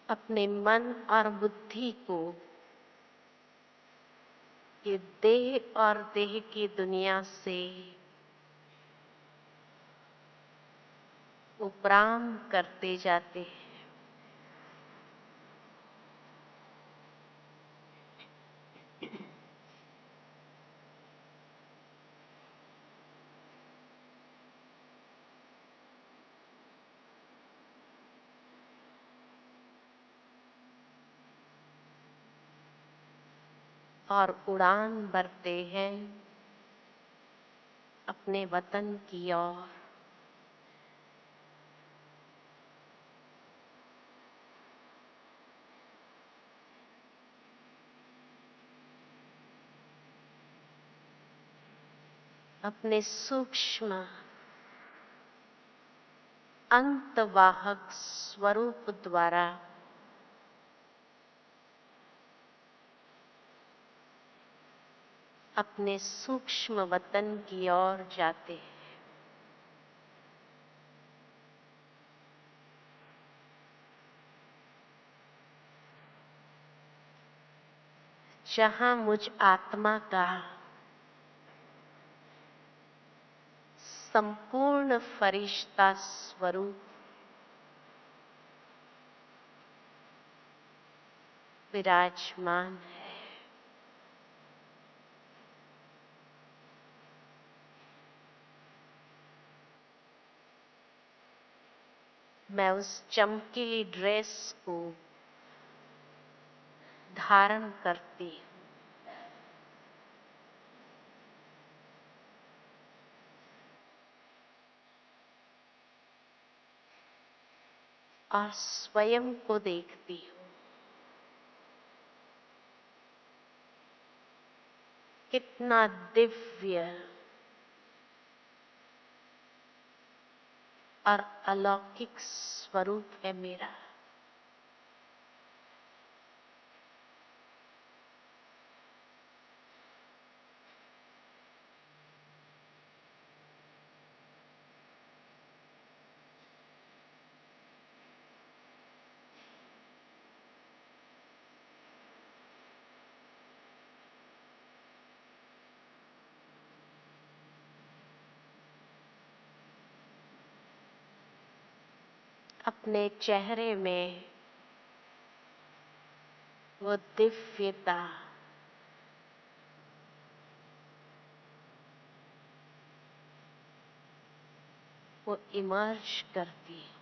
अपने मन और बुद्धि को ये देह और देह की दुनिया से उपराम करते जाते हैं। और उड़ान भरते हैं अपने वतन की ओर। अपने सूक्ष्म अंतवाहक स्वरूप द्वारा अपने सूक्ष्म वतन की ओर जाते हैं। जहां मुझ आत्मा का संपूर्ण फरिश्ता स्वरूप विराजमान है, मैं उस चमकीली ड्रेस को धारण करती हूँ और स्वयं को देखती हूँ कितना दिव्य और अलौकिक स्वरूप है मेरा। अपने चेहरे में वो दिव्यता वो इमर्ज करती है।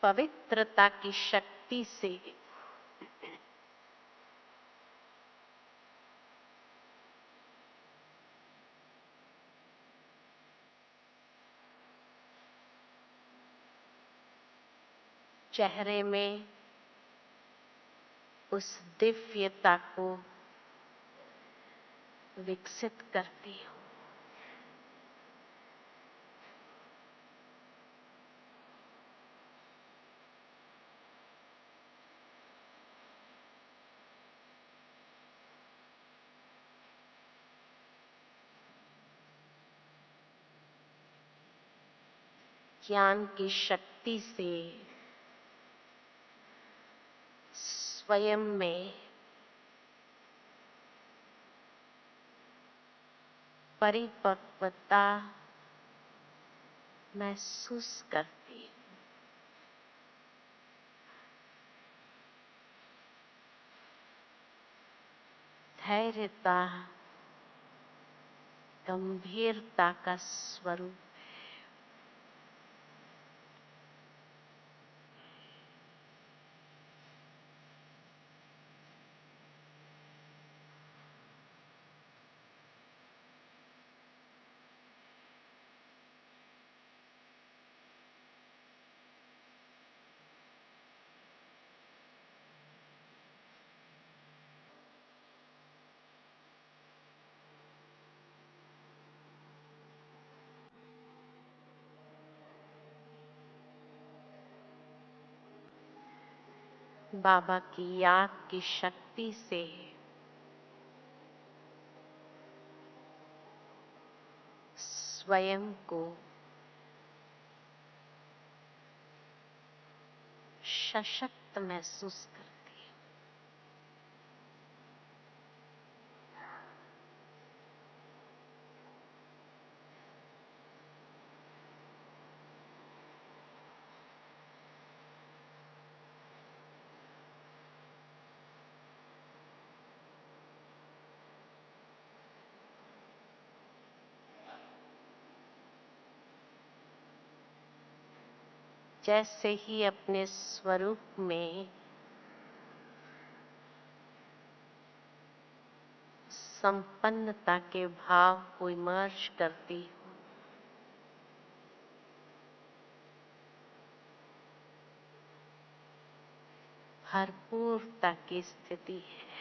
पवित्रता की शक्ति से चेहरे में उस दिव्यता को विकसित करती हूँ। ज्ञान की शक्ति से स्वयं में परिपक्वता महसूस करती हूँ। धैर्यता गंभीरता का स्वरूप। बाबा की याद की शक्ति से स्वयं को सशक्त महसूस करती हूँ। जैसे ही अपने स्वरूप में संपन्नता के भाव को इमर्ज करती हूँ, भरपूरता की स्थिति है।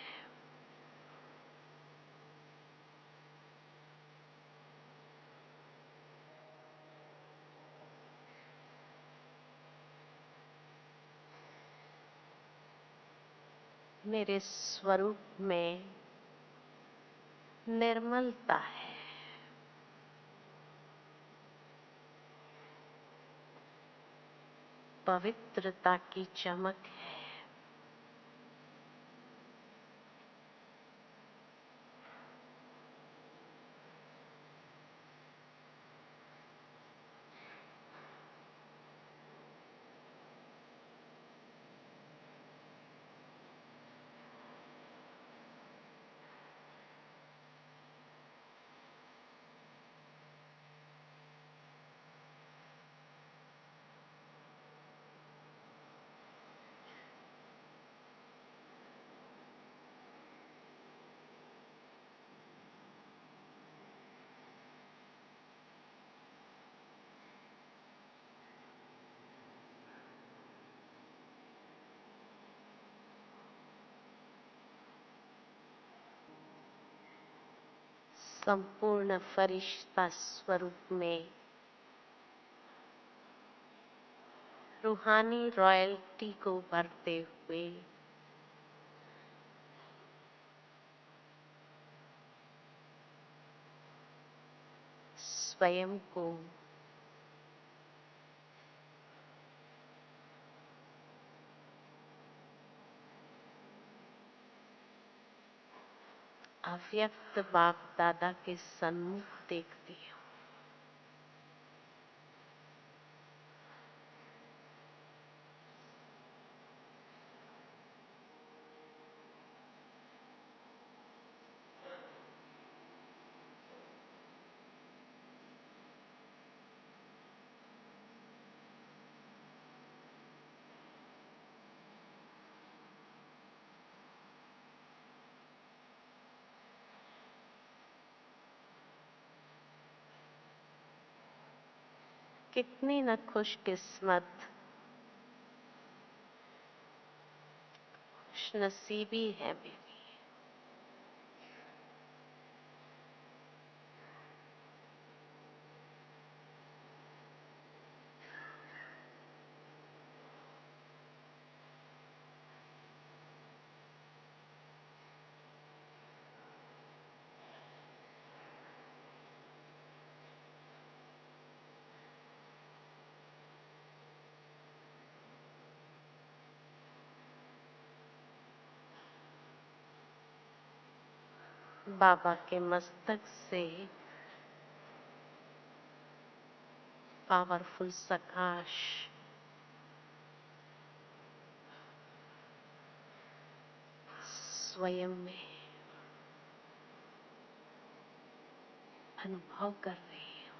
मेरे स्वरूप में निर्मलता है। पवित्रता की चमक है। संपूर्ण फरिश्ता स्वरूप में रूहानी रॉयल्टी को भरते हुए स्वयं को अव्यक्त बाप दादा के सन्मुख देखती हूँ। कितनी न खुशकिस्मत, खुशनसीबी है मेरी। बाबा के मस्तक से पावरफुल प्रकाश स्वयं में अनुभव कर रही हूँ।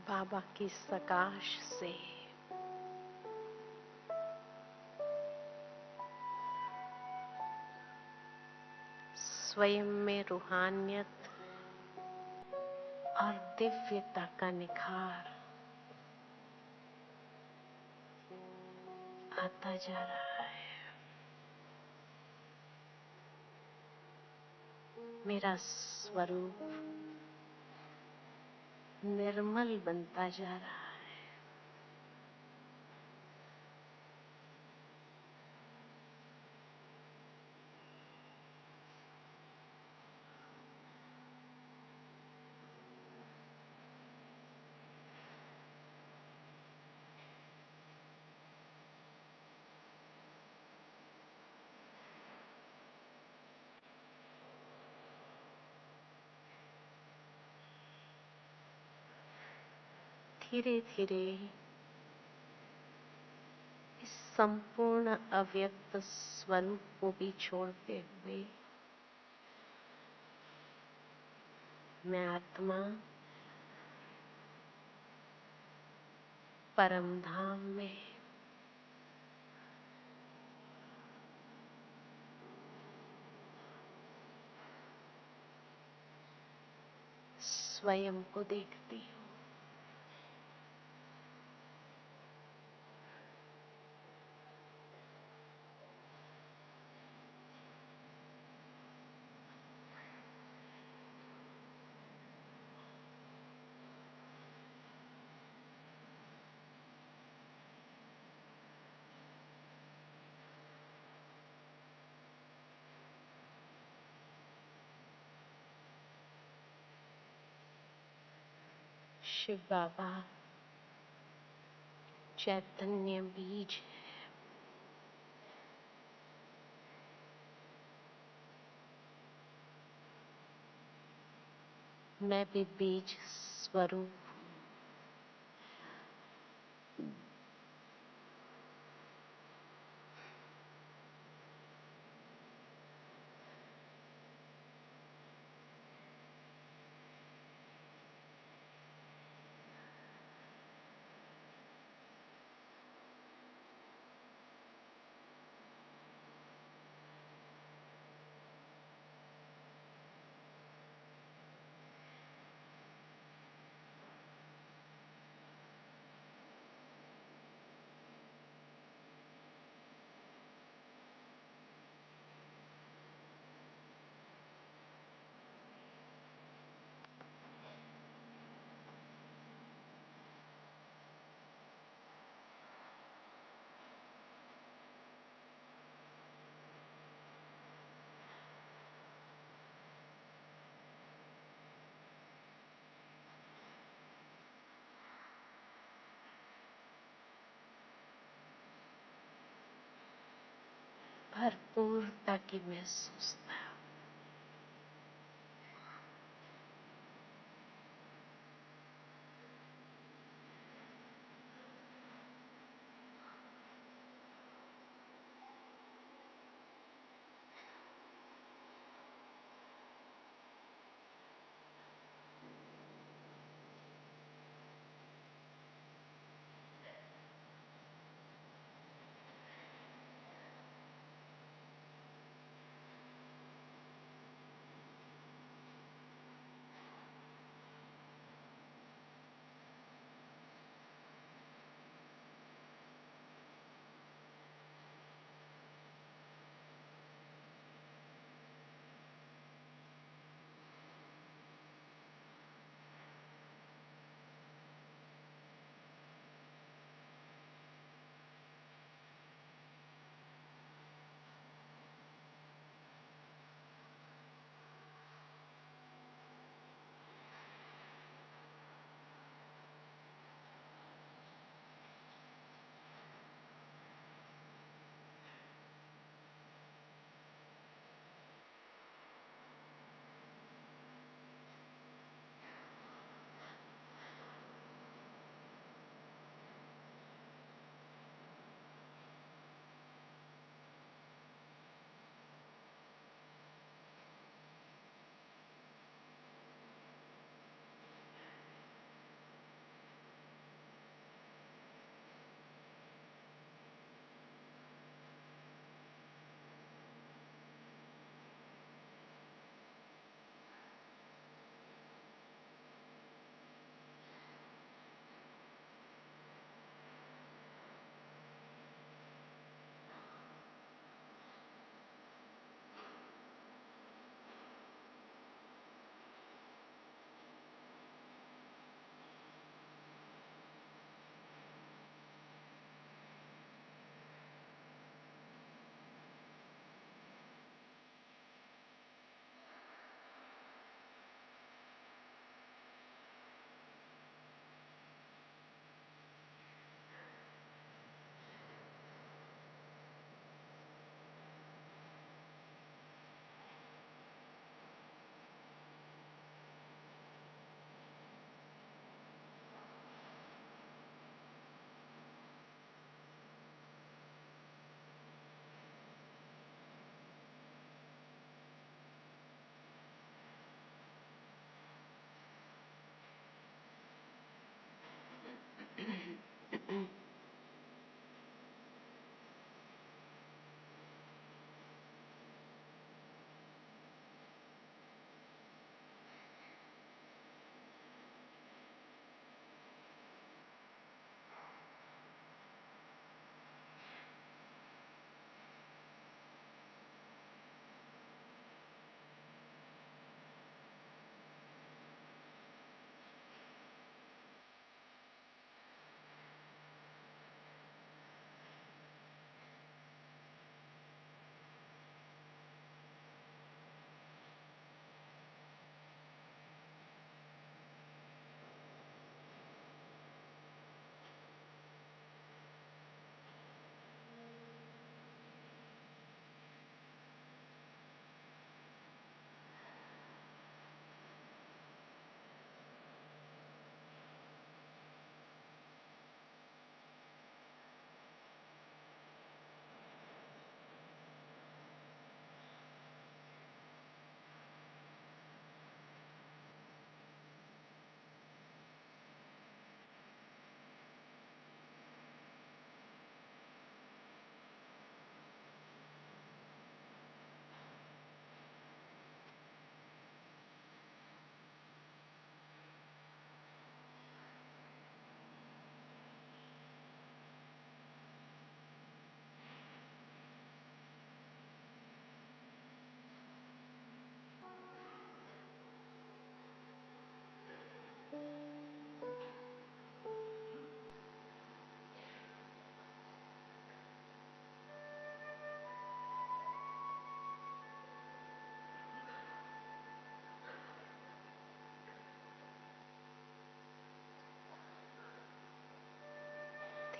बाबा की सकाश से स्वयं में रूहानियत और दिव्यता का निखार आता जा रहा है। मेरा स्वरूप निर्मल बनता जा रहा है। धीरे धीरे इस संपूर्ण अव्यक्त स्वरूप को भी छोड़ते हुए मैं आत्मा परम धाम में स्वयं को देखती हूँ। शिव बाबा चैतन्य बीज है। मैं भी बीज स्वरूप भरपूरता की महसूस था।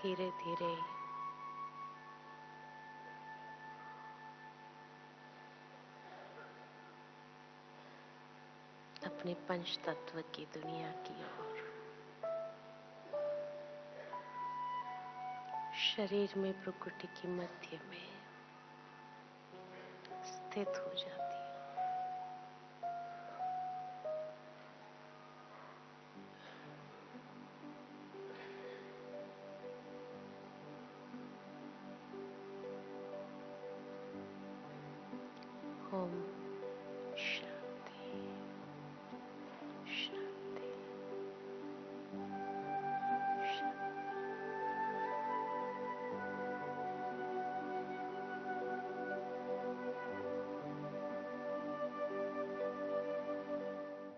धीरे धीरे अपने पंच तत्व की दुनिया की ओर, शरीर में भ्रुकुटी की मध्य में स्थित हो जाती है। ओम